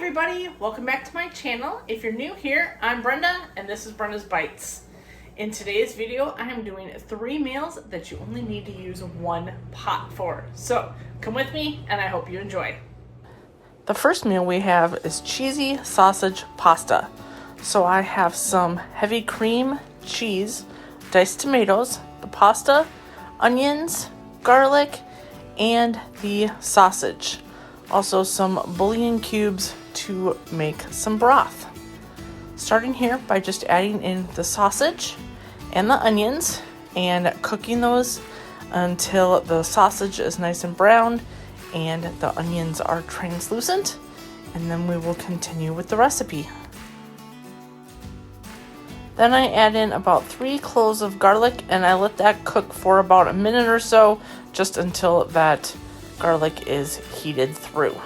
everybody, welcome back to my channel. If you're new here, I'm Brenda and this is Brenda's Bites. In today's video, I am doing 3 meals that you only need to use 1 pot for. So come with me and I hope you enjoy. The first meal we have is cheesy sausage pasta. So I have some heavy cream cheese, diced tomatoes, the pasta, onions, garlic, and the sausage. Also some bouillon cubes to make some broth. Starting here by just adding in the sausage and the onions and cooking those until the sausage is nice and brown and the onions are translucent, and then we will continue with the recipe. Then I add in about 3 cloves of garlic and I let that cook for about a minute or so, just until that garlic is heated through.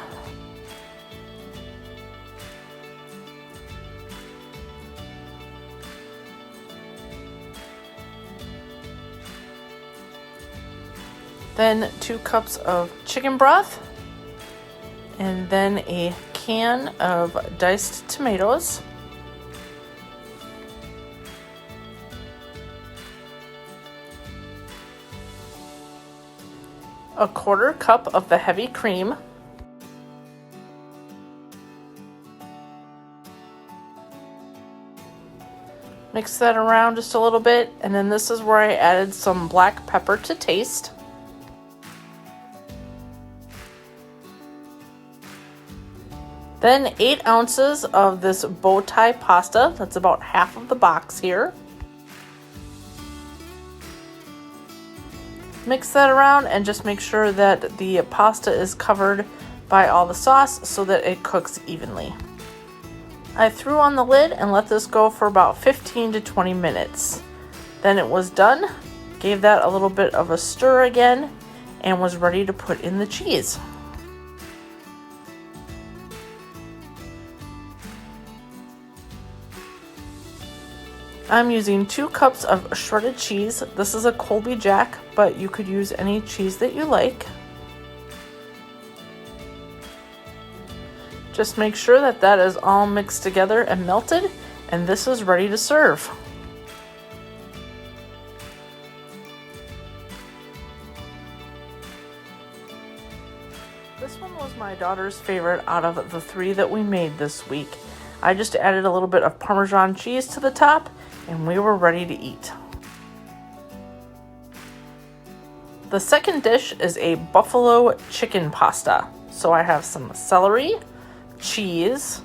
Then 2 cups of chicken broth, and then a can of diced tomatoes, a 1/4 cup of the heavy cream, mix that around just a little bit, and then this is where I added some black pepper to taste. Then 8 ounces of this bow tie pasta, that's about half of the box here. Mix that around and just make sure that the pasta is covered by all the sauce so that it cooks evenly. I threw on the lid and let this go for about 15 to 20 minutes. Then it was done, gave that a little bit of a stir again, and was ready to put in the cheese. I'm using 2 cups of shredded cheese. This is a Colby Jack, but you could use any cheese that you like. Just make sure that that is all mixed together and melted, and this is ready to serve. This one was my daughter's favorite out of the 3 that we made this week. I just added a little bit of Parmesan cheese to the top, and we were ready to eat. The second dish is a buffalo chicken pasta. So I have some celery, cheese,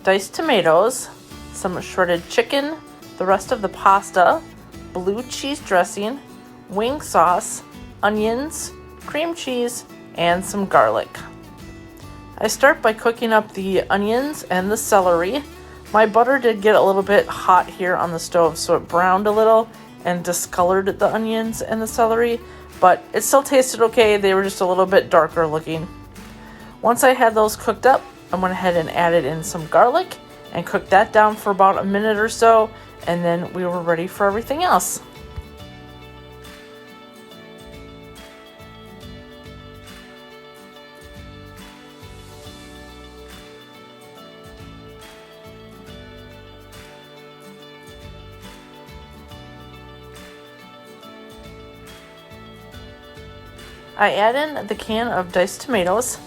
diced tomatoes, some shredded chicken, the rest of the pasta, blue cheese dressing, wing sauce, onions, cream cheese, and some garlic. I start by cooking up the onions and the celery. My butter did get a little bit hot here on the stove, so it browned a little and discolored the onions and the celery, but it still tasted okay. They were just a little bit darker looking. Once I had those cooked up, I went ahead and added in some garlic and cooked that down for about a minute or so, and then we were ready for everything else. I add in the can of diced tomatoes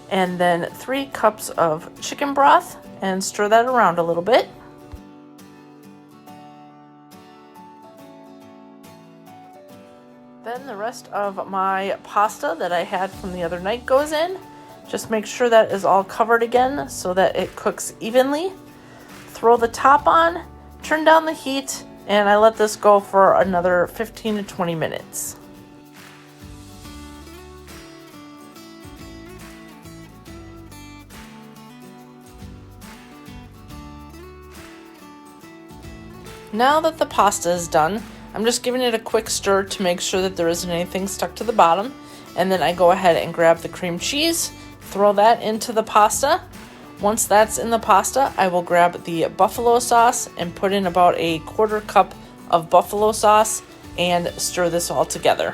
and then 3 cups of chicken broth and stir that around a little bit. Then the rest of my pasta that I had from the other night goes in. Just make sure that is all covered again so that it cooks evenly. Throw the top on, turn down the heat, and I let this go for another 15 to 20 minutes. Now that the pasta is done, I'm just giving it a quick stir to make sure that there isn't anything stuck to the bottom, and then I go ahead and grab the cream cheese, throw that into the pasta. Once that's in the pasta, I will grab the buffalo sauce and put in about a 1/4 cup of buffalo sauce and stir this all together.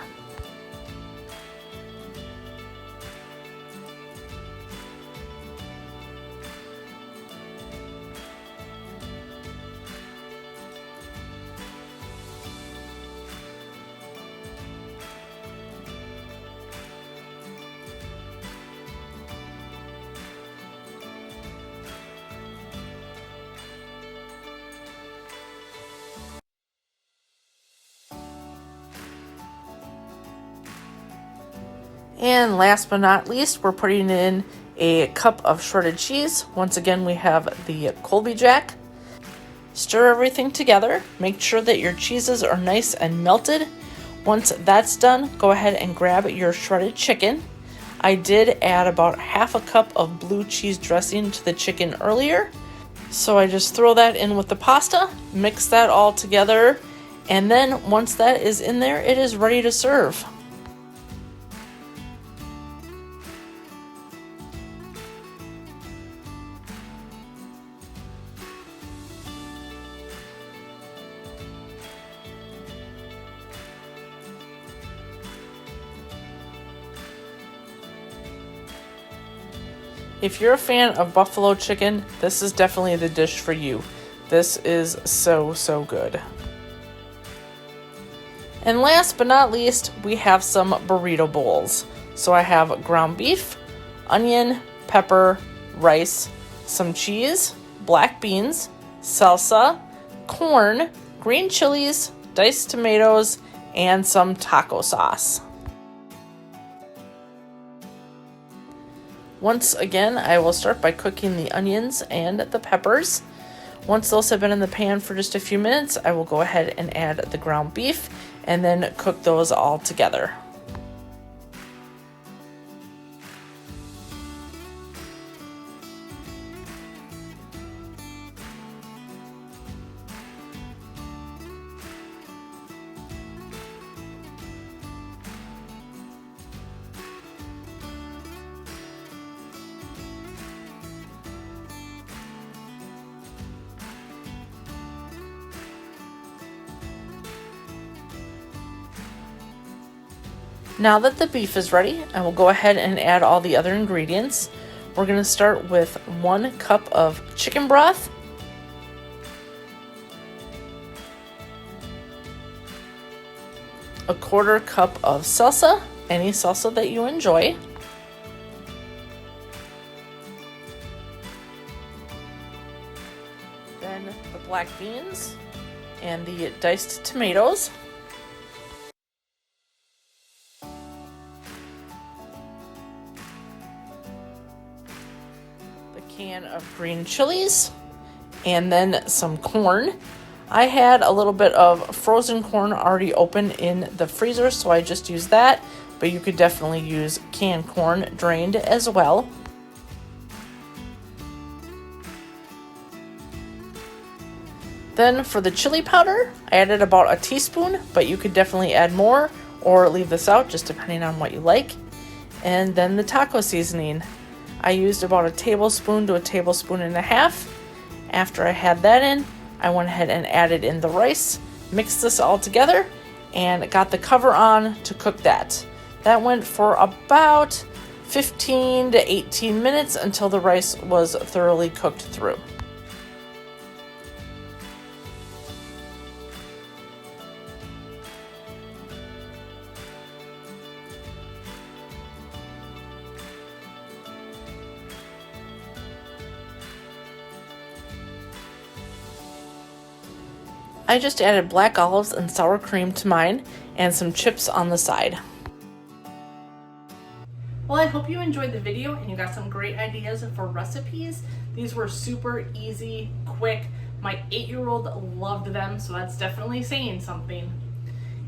And last but not least, we're putting in a cup of shredded cheese. Once again, we have the Colby Jack. Stir everything together. Make sure that your cheeses are nice and melted. Once that's done, go ahead and grab your shredded chicken. I did add about half a cup of blue cheese dressing to the chicken earlier. So I just throw that in with the pasta, mix that all together, and then once that is in there, it is ready to serve. If you're a fan of buffalo chicken, this is definitely the dish for you. This is so, so good. And last but not least, we have some burrito bowls. So I have ground beef, onion, pepper, rice, some cheese, black beans, salsa, corn, green chilies, diced tomatoes, and some taco sauce. Once again, I will start by cooking the onions and the peppers. Once those have been in the pan for just a few minutes, I will go ahead and add the ground beef and then cook those all together. Now that the beef is ready, I will go ahead and add all the other ingredients. We're going to start with 1 cup of chicken broth, a 1/4 cup of salsa, any salsa that you enjoy, then the black beans and the diced tomatoes, can of green chilies, and then some corn. I had a little bit of frozen corn already open in the freezer, so I just used that, but you could definitely use canned corn drained as well. Then for the chili powder, I added about a teaspoon, but you could definitely add more or leave this out, just depending on what you like. And then the taco seasoning. I used about 1 tablespoon to 1.5 tablespoons. After I had that in, I went ahead and added in the rice, mixed this all together, and got the cover on to cook that. That went for about 15 to 18 minutes until the rice was thoroughly cooked through. I just added black olives and sour cream to mine and some chips on the side. Well, I hope you enjoyed the video and you got some great ideas for recipes. These were super easy, quick. My 8-year-old loved them, so that's definitely saying something.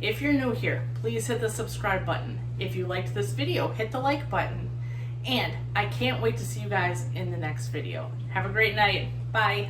If you're new here, please hit the subscribe button. If you liked this video, hit the like button. And I can't wait to see you guys in the next video. Have a great night. Bye.